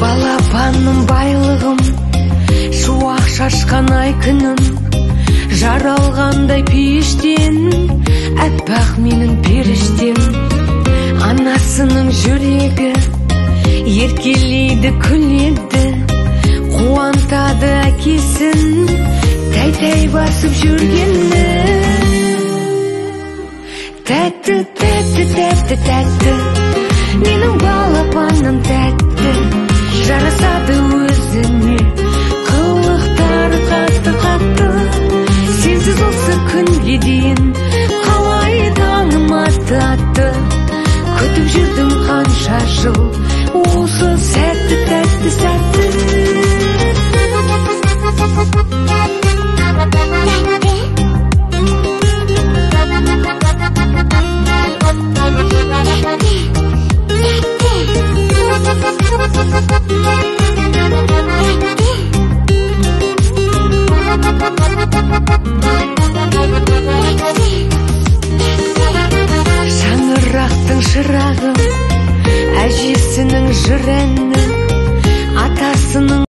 Балапаным байлығым, шуақ шашқан ай күнім, жаралғандай пейіштен, әппақ менің періштем. Анасының жүрегі еркелейді, күледі, қуантады әкесін, тәй-тәй басып жүргені. Тәтті, тәтті, тәтті, тәтті, менің балапаным тәтті, жарасады өзіне, қылықтары қатты-қатты. Сенсіз осы күнге дейін қалай таңым атты, күтіп жүрдім қанша жыл осы сәтті, тәтті сәтті. Шаңырақтың шырағым, әжесінің жыр әні,